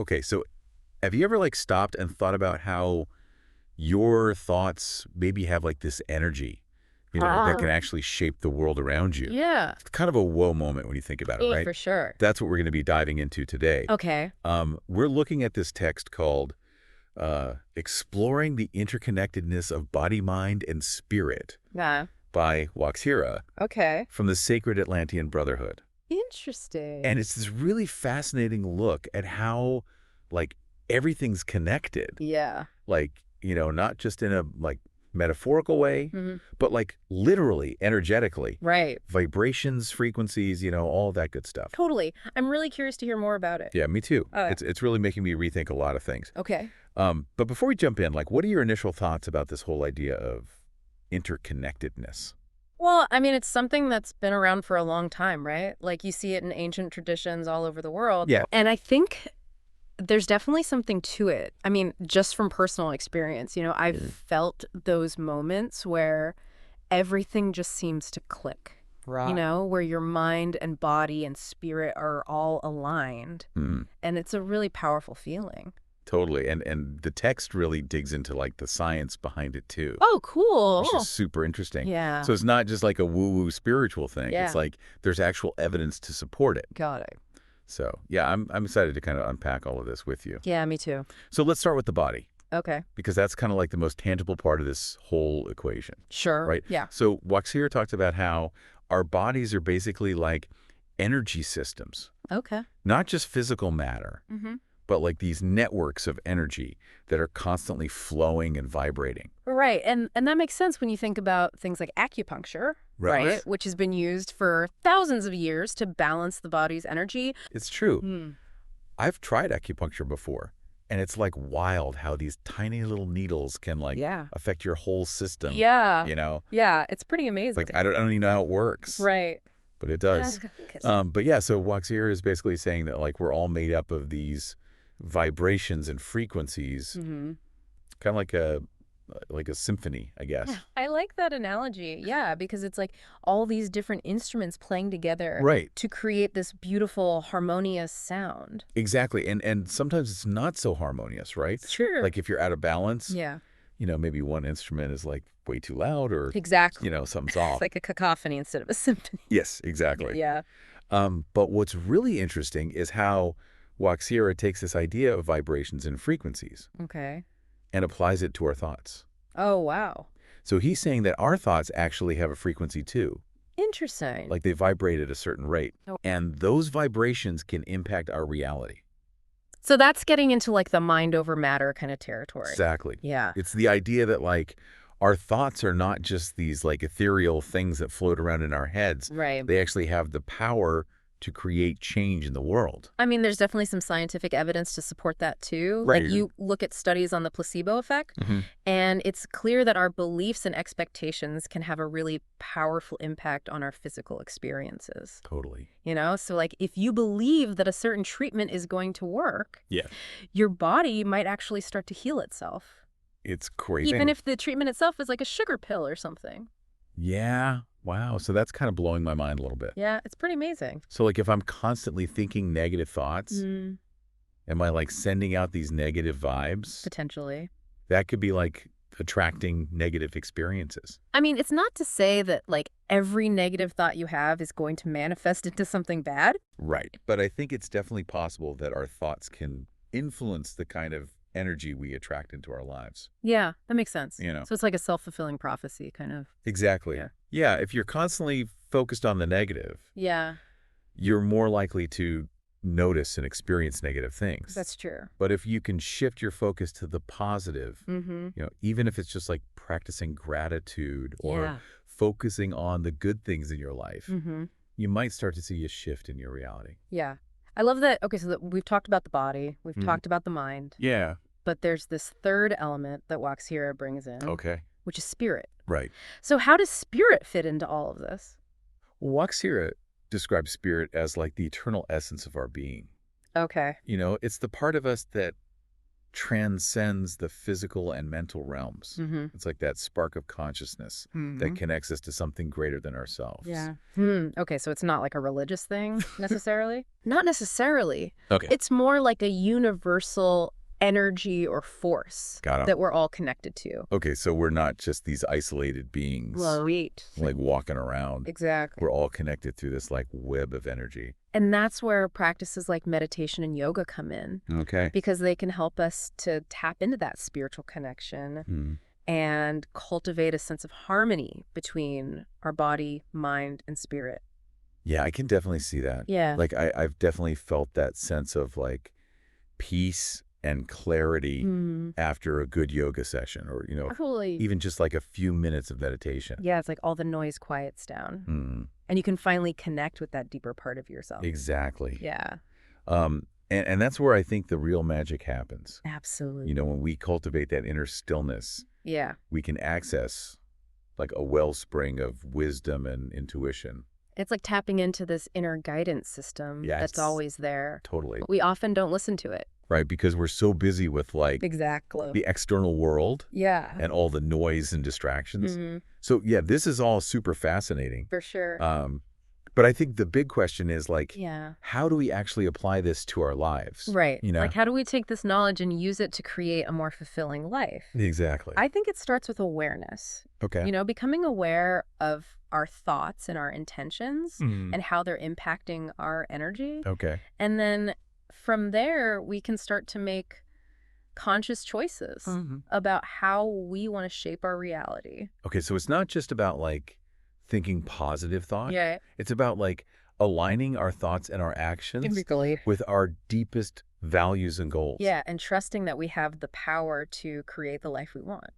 Okay, so have you ever like stopped and thought about how your thoughts maybe have like this energy, that can actually shape the world around you? Yeah. It's kind of a whoa moment when you think about it, Oh, right? for sure. That's what we're going to be diving into today. Okay. We're looking at this text called Exploring the Interconnectedness of Body, Mind, and Spirit Yeah. by Waxira Okay. from the Sacred Atlantean Brotherhood. Interesting. And it's this really fascinating look at how, like, everything's connected. Yeah. Like, not just in a, like, metaphorical way, Hmm. but, like, literally, energetically. Right. Vibrations, frequencies, all that good stuff. Totally. I'm really curious to hear more about it. Yeah, me too. Oh, yeah. It's really making me rethink a lot of things. Okay. But before we jump in, like, what are your initial thoughts about this whole idea of interconnectedness? Well, I mean, it's something that's been around for a long time, right? Like you see it in ancient traditions all over the world. Yeah. And I think there's definitely something to it. I mean, just from personal experience, I've felt those moments where everything just seems to click. Right. Where your mind and body and spirit are all aligned. Hmm. And it's a really powerful feeling. Totally. And the text really digs into like the science behind it too, Oh, cool. which is super interesting. Yeah. So it's not just like a woo-woo spiritual thing. Yeah. It's like there's actual evidence to support it. Got it. So yeah, I'm excited to kind of unpack all of this with you. Yeah, me too. So let's start with the body, Okay. because that's kind of like the most tangible part of this whole equation, Sure. right? Yeah. So Waxir talked about how our bodies are basically like energy systems, Okay. not just physical matter, Mm-hmm. but like these networks of energy that are constantly flowing and vibrating. Right. And that makes sense when you think about things like acupuncture, right? Which has been used for thousands of years to balance the body's energy. It's true. Hmm. I've tried acupuncture before, and it's like wild how these tiny little needles can like Yeah. affect your whole system. Yeah. You know, Yeah. It's pretty amazing. like I don't even know how it works, Right. but it does. But yeah, so Waxir is basically saying that like we're all made up of these vibrations and frequencies, Mm-hmm. kind of like a symphony, I guess. I like that analogy. Yeah, because it's like all these different instruments playing together Right. to create this beautiful, harmonious sound. Exactly. And sometimes it's not so harmonious, right? Sure. Like if you're out of balance, Yeah. maybe one instrument is like way too loud or, Exactly. something's off. It's like a cacophony instead of a symphony. Yes, exactly. Yeah. But what's really interesting is how Waxira takes this idea of vibrations and frequencies Okay. and applies it to our thoughts. Oh, wow. So he's saying that our thoughts actually have a frequency too, Interesting. like they vibrate at a certain rate. Oh. And those vibrations can impact our reality. So that's getting into like the mind over matter kind of territory. Exactly. Yeah. It's the idea that like our thoughts are not just these like ethereal things that float around in our heads. Right. They actually have the power to create change in the world. I mean, there's definitely some scientific evidence to support that too. Right. Like you look at studies on the placebo effect, Mm-hmm. and it's clear that our beliefs and expectations can have a really powerful impact on our physical experiences. Totally. So like if you believe that a certain treatment is going to work, Yeah. your body might actually start to heal itself. It's crazy. Even if the treatment itself is like a sugar pill or something. Yeah. Wow. So that's kind of blowing my mind a little bit. Yeah, it's pretty amazing. So like if I'm constantly thinking negative thoughts, am I like sending out these negative vibes? Potentially. That could be like attracting negative experiences. I mean, it's not to say that like every negative thought you have is going to manifest into something bad. Right. But I think it's definitely possible that our thoughts can influence the kind of energy we attract into our lives. Yeah, that makes sense. So it's like a self-fulfilling prophecy kind of. Exactly. Yeah. Yeah. If you're constantly focused on the negative, Yeah, you're more likely to notice and experience negative things. that's true. But if you can shift your focus to the positive, Mm-hmm. even if it's just like practicing gratitude or Yeah. focusing on the good things in your life, Mm-hmm. you might start to see a shift in your reality. Yeah. I love that. Okay, so we've talked about the body, we've talked about the mind, Yeah. but there's this third element that Waxira brings in, Okay. which is spirit. Right. So how does spirit fit into all of this? Waxira describes spirit as like the eternal essence of our being. Okay. It's the part of us that transcends the physical and mental realms. Mm-hmm. It's like that spark of consciousness that connects us to something greater than ourselves. Yeah. Okay, so it's not like a religious thing necessarily? Not necessarily. Okay. It's more like a universal energy or force Got it. that we're all connected to. Okay, so we're not just these isolated beings Right. like walking around. Exactly. We're all connected through this like web of energy. And that's where practices like meditation and yoga come in, Okay. because they can help us to tap into that spiritual connection and cultivate a sense of harmony between our body, mind, and spirit. Yeah, I can definitely see that. Yeah. Like I've definitely felt that sense of like peace and clarity after a good yoga session, or, Totally. even just like a few minutes of meditation. Yeah, it's like all the noise quiets down. And you can finally connect with that deeper part of yourself. Exactly. Yeah. And that's where I think the real magic happens. Absolutely. When we cultivate that inner stillness, Yeah. we can access like a wellspring of wisdom and intuition. It's like tapping into this inner guidance system that's always there. Totally. We often don't listen to it. Right, because we're so busy with like Exactly. the external world Yeah. and all the noise and distractions. So yeah, this is all super fascinating. For sure. But I think the big question is like, Yeah. how do we actually apply this to our lives? Right. Like, how do we take this knowledge and use it to create a more fulfilling life? Exactly. I think it starts with awareness. Okay. Becoming aware of our thoughts and our intentions and how they're impacting our energy. Okay. And then from there, we can start to make conscious choices about how we want to shape our reality. Okay, so it's not just about like thinking positive thought. Yeah. It's about like aligning our thoughts and our actions Exactly. with our deepest values and goals. Yeah, and trusting that we have the power to create the life we want.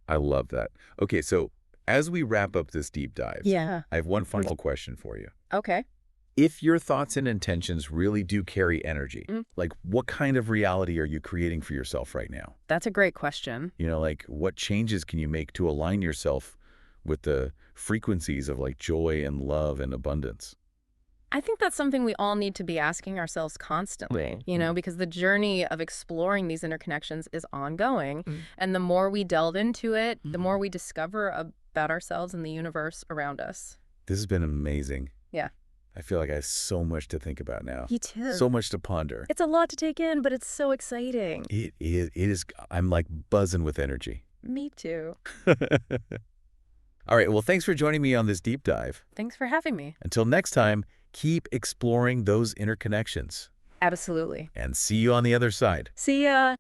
I love that. Okay, so as we wrap up this deep dive, Yeah. I have one final question for you. Okay. If your thoughts and intentions really do carry energy, like what kind of reality are you creating for yourself right now? That's a great question. Like what changes can you make to align yourself with the frequencies of like joy and love and abundance? I think that's something we all need to be asking ourselves constantly, because the journey of exploring these interconnections is ongoing. And the more we delve into it, the more we discover about ourselves and the universe around us. This has been amazing. Yeah. I feel like I have so much to think about now. Me too. So much to ponder. It's a lot to take in, but it's so exciting. It is. I'm like buzzing with energy. Me too. All right. Well, thanks for joining me on this deep dive. Thanks for having me. Until next time, keep exploring those interconnections. Absolutely. And see you on the other side. See ya.